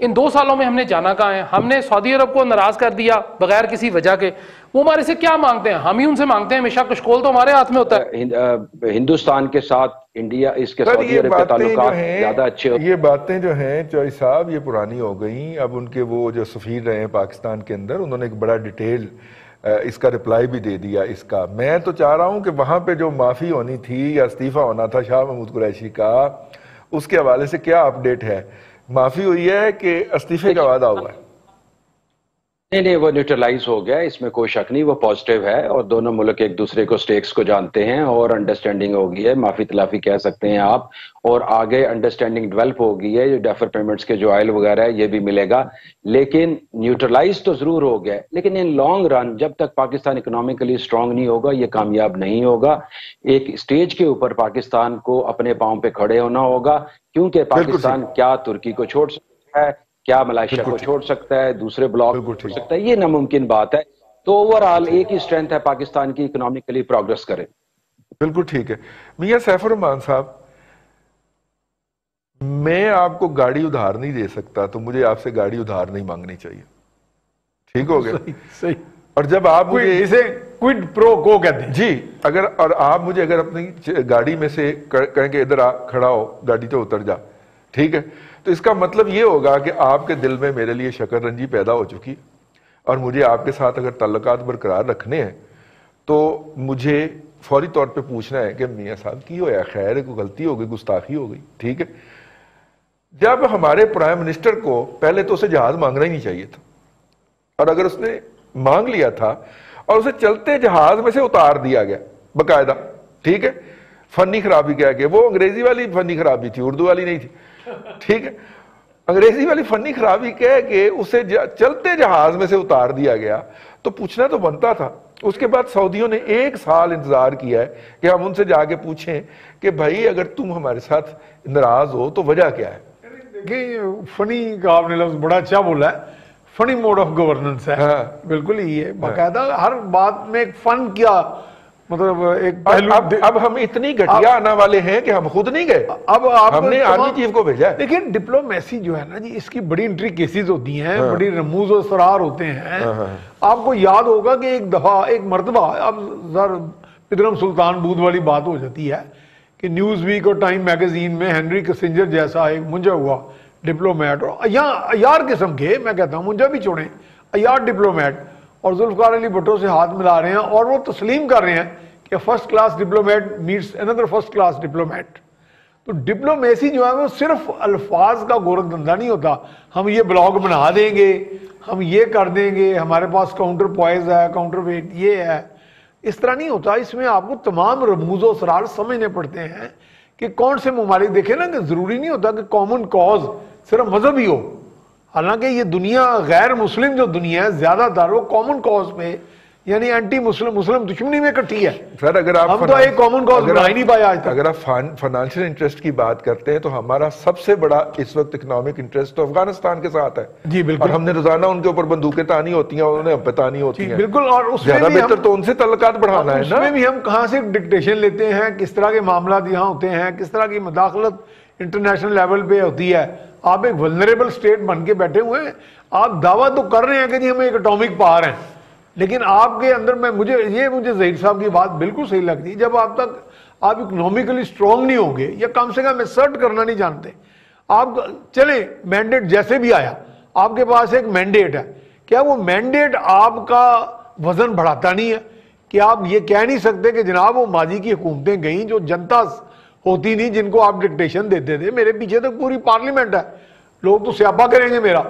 ان 2 سالوں میں ہم نے جانا کہاں ہے؟ ہم نے سعودی عرب کو ناراض کر دیا بغیر کسی وجہ کے. وہ ہمارے سے کیا مانگتے ہیں؟ ہم ہی ان سے مانگتے ہیں ہمیشہ. کشکول تو ہمارے ہاتھ میں ہوتا ہے. ہندوستان کے ساتھ انڈیا اس کے سعودی عرب کے تعلقات زیادہ اچھے ہوتے ہیں. یہ باتیں جو ہیں چوئی صاحب یہ پرانی ہو گئیں. اب ان کے وہ جو سفیر رہے ہیں پاکستان کے اندر انہوں نے ایک بڑا ڈیٹیل اس کا رپلائی بھی دے دیا اس کا. میں تو چاہ رہا ہوں کہ وہاں پہ جو معافی ہونی تھی یا استعفیٰ ہونا تھا شاہ محمود قریشی کا, اس کے حوالے سے کیا اپڈیٹ ہے؟ معافی ہوئی ہے کہ استعفے کا وعدہ ہوا ہے؟ نہیں وہ نیوٹرلائز ہو گیا, اس میں کوئی شک نہیں, وہ پازیٹیو ہے اور دونوں ملک ایک دوسرے کو سٹیکس کو جانتے ہیں اور انڈرسٹینڈنگ ہو گئی ہے. معافی تلافی کہہ سکتے ہیں آپ, اور آگے انڈرسٹینڈنگ ڈیولپ ہو گئی ہے. جو ڈیفر پیمنٹس کے جو آئل وغیرہ ہے یہ بھی ملے گا, لیکن نیوٹرلائز تو ضرور ہو گیا ہے. لیکن ان لانگ رن جب تک پاکستان اکنامکلی اسٹرانگ نہیں ہوگا یہ کامیاب نہیں ہوگا. ایک سٹیج کے اوپر پاکستان کو اپنے پاؤں پہ کھڑے ہونا ہوگا, کیونکہ پاکستان کیا ترکی کو چھوڑ سکتا ہے, کیا ملائیشیا کو چھوڑ سکتا ہے, دوسرے بلاک کو چھوڑ سکتا ہے, یہ ناممکن بات ہے. تو اوورآل ایک ہی اسٹرینتھ ہے پاکستان کی, اکنامکلی پروگریس کرے. بالکل ٹھیک ہے. میاں سیف الرحمان صاحب, میں آپ کو گاڑی ادھار نہیں دے سکتا تو مجھے آپ سے گاڑی ادھار نہیں مانگنی چاہیے. ٹھیک ہو گیا؟ صحیح. اور جب آپ مجھے جسے کوئڈ پرو کو کہتے ہیں جی, اور آپ مجھے اگر اپنی گاڑی میں سے کہیں کہ ادھر کھڑا ہو, گاڑی تو اتر جا, ٹھیک ہے, تو اس کا مطلب یہ ہوگا کہ آپ کے دل میں میرے لیے شکر رنجی پیدا ہو چکی, اور مجھے آپ کے ساتھ اگر تعلقات برقرار رکھنے ہیں تو مجھے فوری طور پہ پوچھنا ہے کہ میاں صاحب کی ہویا, خیر ہے, کوئی غلطی ہو گئی, گستاخی ہو گئی, ٹھیک ہے. جب ہمارے پرائم منسٹر کو پہلے تو اسے جہاز مانگنا ہی نہیں چاہیے تھا, اور اگر اس نے مانگ لیا تھا اور اسے چلتے جہاز میں سے اتار دیا گیا باقاعدہ, ٹھیک ہے, فنی خرابی کہہ کے, وہ انگریزی والی فنی خرابی تھی, اردو والی نہیں تھی, ٹھیک ہے, انگریزی والی فنی خرابی کہہ کے اسے چلتے جہاز میں سے اتار دیا گیا, تو پوچھنا تو بنتا تھا. اس کے بعد سعودیوں نے 1 سال انتظار کیا ہے کہ ہم ان سے جا کے پوچھیں کہ بھائی اگر تم ہمارے ساتھ ناراض ہو تو وجہ کیا ہے. دیکھیں فنی کا آپ نے لفظ بڑا اچھا بولا ہے, فنی موڈ آف گورننس ہے. بالکل ہی ہے, باقاعدہ ہر بات میں ایک فن کیا مطلب ایک پہلو. اب ہم اتنی گھٹیا آنا والے ہیں کہ ہم خود نہیں گئے, اب ہم نے آرمی چیف کو بھیجا ہے. لیکن ڈپلومیسی جو ہے نا جی, اس کی بڑی انٹری کیسز ہوتی ہیں, بڑی رموز و اسرار ہوتے ہیں. آپ کو یاد ہوگا کہ ایک دفعہ ایک مرتبہ, اب پدرم سلطان بود والی بات ہو جاتی ہے کہ نیوز ویک اور ٹائم میگزین میں ہنری کسنجر جیسا ایک منجا ہوا ڈپلومیٹ, اور عیار قسم کے, میں کہتا ہوں منجا بھی چھوڑیں, عیار ڈپلومیٹ, اور ذوالفقار علی بھٹو سے ہاتھ ملا رہے ہیں اور وہ تسلیم کر رہے ہیں کہ first class diplomat meets another first class diplomat. تو ڈپلومیسی جو ہے وہ صرف الفاظ کا گورکھ دھندا نہیں ہوتا, ہم یہ بلاگ بنا دیں گے, ہم یہ کر دیں گے, ہمارے پاس کاؤنٹر پوائز ہے, کاؤنٹر ویٹ یہ ہے, اس طرح نہیں ہوتا. اس میں آپ کو تمام رموز و اسرار سمجھنے پڑتے ہیں کہ کون سے ممالک. دیکھیں نا کہ ضروری نہیں ہوتا کہ کامن کاز صرف مذہب ہی ہو, حالانکہ یہ دنیا غیر مسلم جو دنیا ہے زیادہ تر وہ کامن کاز پہ یعنی اینٹی مسلم دشمنی میں اکٹھی ہے. سر اگر آپ ہم تو ایک کامن کاز بنا ہی نہیں پایا آج تک. اگر آپ فائنانشل انٹرسٹ کی بات کرتے ہیں تو ہمارا سب سے بڑا اس وقت اکنامک انٹرسٹ تو افغانستان کے ساتھ ہے. جی بالکل, اور ہم نے روزانہ ان کے اوپر بندوقیں تانی ہوتی ہیں اور انہیں ہم پہ تانی ہوتی ہیں. بالکل, اور اس میں زیادہ بھی بہتر تو ان سے تعلقات بڑھانا ہے نا. اس میں بھی ہم کہاں سے ڈکٹیشن لیتے ہیں, کس طرح کے معاملات یہاں ہوتے ہیں, کس طرح کی مداخلت انٹرنیشنل لیول پہ ہوتی ہے. آپ ایک ولنریبل سٹیٹ بن کے بیٹھے ہوئے ہیں, آپ دعویٰ تو کر رہے ہیں کہ جی ہم ایک اٹامک پاور ہیں, لیکن آپ کے اندر میں مجھے ظہیر صاحب کی بات بالکل صحیح لگتی ہے, جب آپ تک آپ اکنامکلی اسٹرانگ نہیں ہوں گے یا کم سے کم اسرٹ کرنا نہیں جانتے, آپ چلیں مینڈیٹ جیسے بھی آیا, آپ کے پاس ایک مینڈیٹ ہے, کیا وہ مینڈیٹ آپ کا وزن بڑھاتا نہیں ہے کہ آپ یہ کہہ نہیں سکتے کہ جناب وہ ماضی کی حکومتیں گئیں جو جنتا ہوتی نہیں, جن کو آپ ڈکٹیشن دیتے تھے, میرے پیچھے تو پوری پارلیمنٹ ہے, لوگ تو سیاپا کریں گے میرا.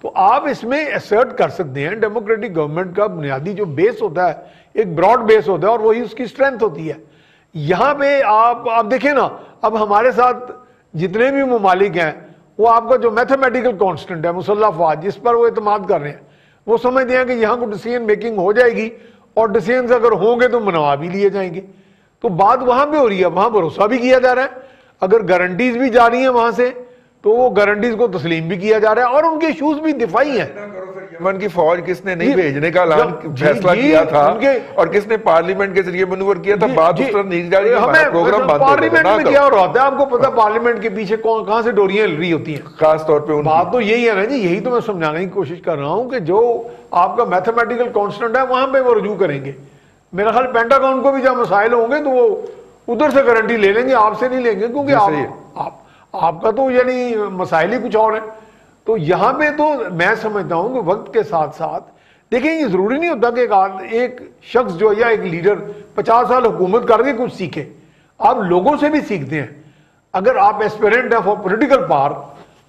تو آپ اس میں اسرٹ کر سکتے ہیں. ڈیموکریٹک گورنمنٹ کا بنیادی جو بیس ہوتا ہے ایک براڈ بیس ہوتا ہے اور وہی اس کی اسٹرینتھ ہوتی ہے. یہاں پہ آپ دیکھیں نا, اب ہمارے ساتھ جتنے بھی ممالک ہیں وہ آپ کا جو میتھمیٹیکل کانسٹنٹ ہے مسلح افواج, جس پر وہ اعتماد کر رہے ہیں, وہ سمجھتے ہیں کہ یہاں کو ڈیسیژن میکنگ ہو جائے گی اور ڈیسیژنز اگر ہوں گے تو منوا بھی لیے جائیں گے. تو بات وہاں پہ ہو رہی ہے, وہاں بھروسہ بھی کیا جا رہا ہے, اگر گارنٹیز بھی جا رہی ہیں وہاں سے تو وہ گارنٹیز کو تسلیم بھی کیا جا رہا ہے, اور ان کے ایشوز بھی دفاعی ہیں. یمن کی فوج کس نے نہیں بھیجنے کا اعلان فیصلہ کیا تھا اور کس نے پارلیمنٹ کے ذریعے منور کیا تھا، بات اس طرح نہیں جاری، ہمیں پروگرام بند پارلیمنٹ میں کیا ہو رہا ہے آپ کو پتا، پارلیمنٹ کے پیچھے کہاں سے ڈوریاں ہل رہی ہوتی ہیں، خاص طور پہ بات تو یہی ہے نا جی، یہی تو میں سمجھانے کی کوشش کر رہا ہوں کہ جو آپ کا میتھمیٹیکل کانسٹنٹ ہے وہاں پہ وہ رجوع کریں گے. میرا خیال پینٹاگون کو بھی جب مسائل ہوں گے تو وہ ادھر سے گارنٹی لے لیں گے، آپ سے نہیں لیں گے، کیونکہ آپ کا تو یعنی مسائل ہی کچھ اور ہیں. تو یہاں پہ تو میں سمجھتا ہوں کہ وقت کے ساتھ ساتھ دیکھیں یہ ضروری نہیں ہوتا کہ ایک شخص جو یا ایک لیڈر 50 سال حکومت کر کے کچھ سیکھے، آپ لوگوں سے بھی سیکھتے ہیں. اگر آپ ایسپیرنٹ ہیں فار پولیٹیکل پاور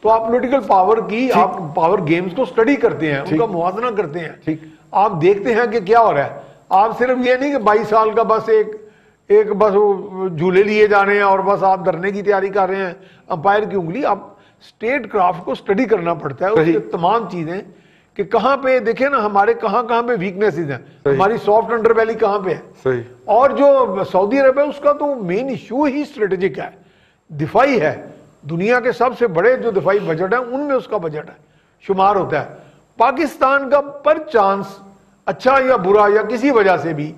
تو آپ پولیٹیکل پاور کی آپ پاور گیمز کو سٹڈی کرتے ہیں، ان کا موازنہ کرتے ہیں، آپ دیکھتے ہیں کہ کیا ہو رہا ہے. آپ صرف یہ نہیں کہ 22 سال کا بس ایک بس جھولے لیے جا رہے ہیں اور بس آپ دھرنے کی تیاری کر رہے ہیں امپائر کی انگلی. آپ اسٹیٹ کرافٹ کو سٹڈی کرنا پڑتا ہے، اس کی تمام چیزیں کہ کہاں پہ دیکھیں نا ہمارے کہاں پہ ویکنیسز ہیں، ہماری سافٹ انڈر ویلی کہاں پہ ہے. اور جو سعودی عرب ہے اس کا تو مین ایشو ہی اسٹریٹجک ہے، دفاعی ہے. دنیا کے سب سے بڑے جو دفاعی بجٹ ہیں ان میں اس کا بجٹ ہے شمار ہوتا ہے. پاکستان کا پر چانس اچھا یا برا یا کسی وجہ سے بھی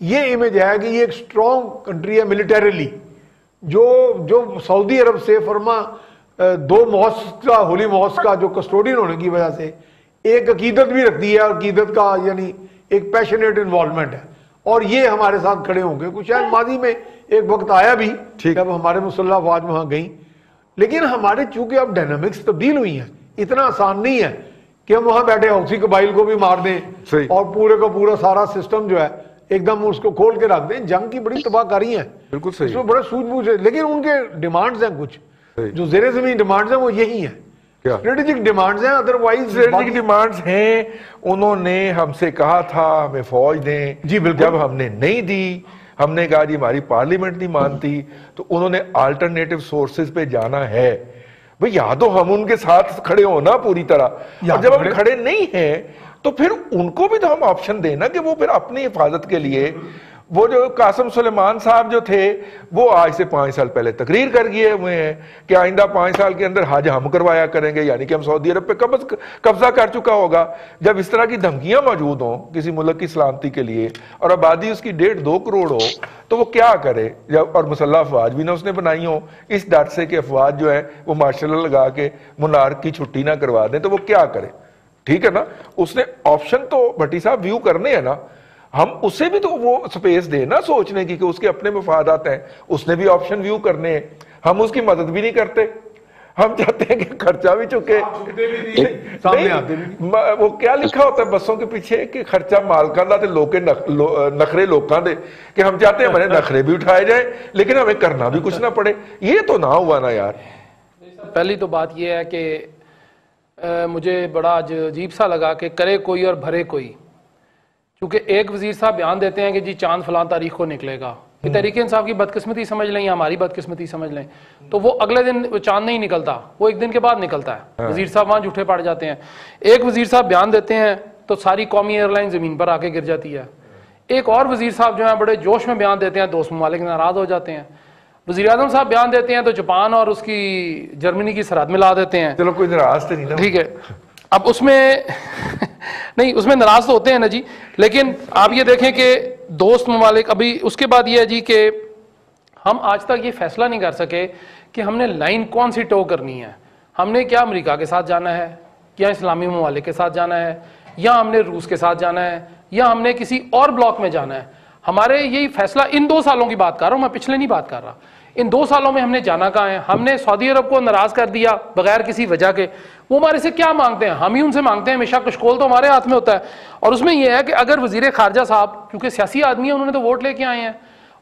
یہ امیج ہے کہ یہ ایک سٹرونگ کنٹری ہے ملیٹریلی، جو سعودی عرب سے فرما 2 ماسک کا ہولی ماسک کا جو کسٹوڈین ہونے کی وجہ سے ایک عقیدت بھی رکھتی ہے، اور عقیدت کا یعنی ایک پیشنیٹ انوالومنٹ ہے. اور یہ ہمارے ساتھ کھڑے ہوں گے. کچھ شاید ماضی میں ایک وقت آیا بھی جب ہمارے مسلح افواج وہاں گئیں، لیکن ہمارے چونکہ اب ڈائنامکس تبدیل ہوئی ہیں، اتنا آسان نہیں ہے کہ ہم وہاں بیٹھے حوثی قبائل کو بھی مار دیں اور پورے کا پورا سارا سسٹم جو ہے ایک دم اس کو کھول کے رکھ دیں. جنگ کی بڑی تباہ کاری ہیں، بالکل صحیح، اس میں بڑے سوجھ بوجھ ہے، لیکن ان کے ڈیمانڈز ہیں کچھ جو زیر زمین ڈیمانڈز ہیں وہ یہی ہیں، اسٹریٹجک ڈیمانڈز ہیں. ادروائز اسٹریٹجک ڈیمانڈز ہیں. انہوں نے ہم سے کہا تھا ہمیں فوج دیں، جی بالکل، جب ہم نے نہیں دی، ہم نے کہا جی ہماری پارلیمنٹ نہیں مانتی، تو انہوں نے آلٹرنیٹو سورسز پہ جانا ہے. بھئی یا تو ہم ان کے ساتھ کھڑے ہونا پوری طرح، اور جب ہم کھڑے نہیں ہیں تو پھر ان کو بھی تو ہم آپشن دینا کہ وہ پھر اپنی حفاظت کے لیے. وہ جو قاسم سلیمان صاحب جو تھے وہ آج سے 5 سال پہلے تقریر کر گئے ہوئے ہیں کہ آئندہ 5 سال کے اندر حج ہم کروایا کریں گے، یعنی کہ ہم سعودی عرب پہ قبضہ کر چکا ہوگا. جب اس طرح کی دھمکیاں موجود ہوں کسی ملک کی سلامتی کے لیے اور آبادی اس کی 1.5-2 کروڑ ہو تو وہ کیا کرے. اور مسلح افواج بھی نہ اس نے بنائی ہوں اس ڈر سے کہ افواج جو ہے وہ مارشل لا لگا کے منارک کی چھٹی نہ کروا دیں تو وہ کیا کرے. ٹھیک ہے نا، اس نے آپشن تو بھٹی صاحب ویو کرنے ہیں نا، ہم اسے بھی تو وہ سپیس دے نا سوچنے کی کہ اس کے اپنے مفادات ہیں، اس نے بھی آپشن ویو کرنے ہیں. ہم اس کی مدد بھی نہیں کرتے، ہم چاہتے ہیں کہ خرچہ بھی چکے. وہ کیا لکھا ہوتا ہے بسوں کے پیچھے کہ خرچہ مالکاں دا تے لوکے نخرے لوکاں دے، کہ ہم چاہتے ہیں ہمارے نخرے بھی اٹھائے جائیں لیکن ہمیں کرنا بھی کچھ نہ پڑے. یہ تو نہ ہوا نا یار. پہلی تو بات یہ ہے کہ مجھے بڑا عجیب سا لگا کہ کرے کوئی اور بھرے کوئی. چونکہ ایک وزیر صاحب بیان دیتے ہیں کہ جی چاند فلاں تاریخ کو نکلے گا، کہ تحریک انصاف کی بدقسمتی سمجھ لیں یا ہماری بدقسمتی سمجھ لیں، تو وہ اگلے دن چاند نہیں نکلتا، وہ ایک دن کے بعد نکلتا ہے. وزیر صاحب وہاں جھوٹے پڑ جاتے ہیں. ایک وزیر صاحب بیان دیتے ہیں تو ساری قومی ایئر لائن زمین پر آ کے گر جاتی ہے. ایک اور وزیر صاحب جو ہیں بڑے جوش میں بیان دیتے ہیں، دوست ممالک ناراض ہو جاتے ہیں. وزیر اعظم صاحب بیان دیتے ہیں تو جاپان اور اس کی جرمنی کی سرحد میں لا دیتے ہیں. چلو کوئی ناراض تو نہیں نا، ٹھیک ہے. اب اس میں نہیں، اس میں ناراض تو ہوتے ہیں نا جی، لیکن آپ یہ دیکھیں کہ دوست ممالک. ابھی اس کے بعد یہ ہے جی کہ ہم آج تک یہ فیصلہ نہیں کر سکے کہ ہم نے لائن کون سی ٹو کرنی ہے. ہم نے کیا امریکہ کے ساتھ جانا ہے، یا اسلامی ممالک کے ساتھ جانا ہے، یا ہم نے روس کے ساتھ جانا ہے، یا ہم نے کسی اور بلاک میں جانا ہے. ہمارے یہی فیصلہ ان 2 سالوں کی بات کر رہا ہوں میں، پچھلے نہیں بات کر رہا. ان 2 سالوں میں ہم نے جانا کہاں ہے. ہم نے سعودی عرب کو ناراض کر دیا بغیر کسی وجہ کے. وہ ہمارے سے کیا مانگتے ہیں؟ ہم ہی ان سے مانگتے ہیں. ہمیشہ کشکول تو ہمارے ہاتھ میں ہوتا ہے. اور اس میں یہ ہے کہ اگر وزیر خارجہ صاحب کیونکہ سیاسی آدمی ہیں، انہوں نے تو ووٹ لے کے آئے ہیں،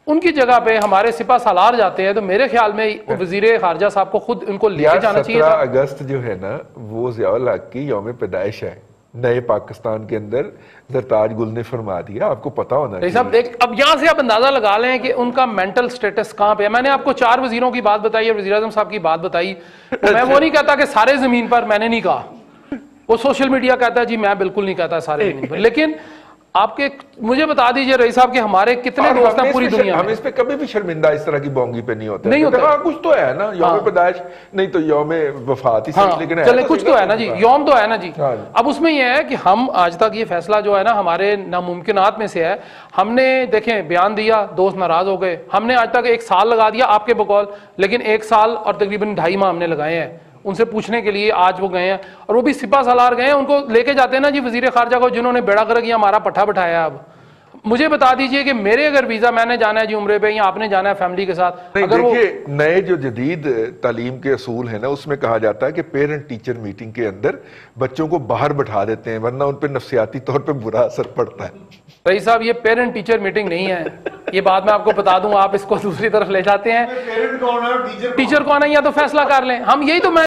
ان کی جگہ پہ ہمارے سپہ سالار جاتے ہیں تو میرے خیال میں وزیر خارجہ صاحب کو خود ان کو لے کے جانا چاہیے. 17 اگست جو ہے نا وہ ضیاء الحق کی یوم پیدائش ہے. نئے پاکستان کے اندر زرتاج گل نے فرما دیا، آپ کو پتا ہونا چاہیے. صاحب دیکھ، اب یہاں سے آپ اندازہ لگا لیں کہ ان کا مینٹل سٹیٹس کہاں پہ ہے. میں نے آپ کو 4 وزیروں کی بات بتائی اور وزیر اعظم صاحب کی بات بتائی. میں وہ نہیں کہتا کہ سارے زمین پر، میں نے نہیں کہا. وہ سوشل میڈیا کہتا ہے جی، میں بالکل نہیں کہتا سارے زمین پر. لیکن آپ کے مجھے بتا دیجئے رئیس صاحب کہ ہمارے کتنے دوست ہیں پوری دنیا ہم میں؟ اس پہ کبھی بھی شرمندہ اس طرح کی بونگی پہ نہیں ہوتے نہیں ہوتا ہاں کچھ تو ہے نا یوم پیدائش نہیں تو یوم وفات ہی صحیح لیکن چلے کچھ تو ہے نا جی، یوم تو ہے نا جی۔ ہاں جی۔ اب اس میں یہ ہے کہ ہم آج تک یہ فیصلہ جو ہے نا ہمارے ناممکنات میں سے ہے، ہم نے دیکھیں بیان دیا، دوست ناراض ہو گئے، ہم نے آج تک 1 سال لگا دیا آپ کے بقول، لیکن 1 سال اور تقریباً 2.5 ماہ ہم نے لگائے ہیں ان سے پوچھنے کے لیے، آج وہ گئے ہیں اور وہ بھی سپاہ سالار گئے ہیں، ان کو لے کے جاتے ہیں نا جی وزیر خارجہ کو جنہوں نے بیڑا گرک کیا ہمارا پٹھا بٹھایا۔ اب مجھے بتا دیجئے کہ میرے اگر ویزا میں نے جانا ہے جی عمرے پہ یا آپ نے جانا ہے فیملی کے ساتھ، نہیں اگر وہ دیکھیے نئے جو جدید تعلیم کے اصول ہیں نا اس میں کہا جاتا ہے کہ پیرنٹ ٹیچر میٹنگ کے اندر بچوں کو باہر بٹھا دیتے ہیں ورنہ ان پہ نفسیاتی طور پہ برا اثر پڑتا ہے۔ رئیس صاحب یہ پیرنٹ ٹیچر میٹنگ نہیں ہے، یہ بات میں آپ کو بتا دوں، آپ اس کو دوسری طرف لے جاتے ہیں، پیرنٹ کون ہے ٹیچر ٹیچر کون ہے یا تو فیصلہ کر لیں، ہم یہی تو میں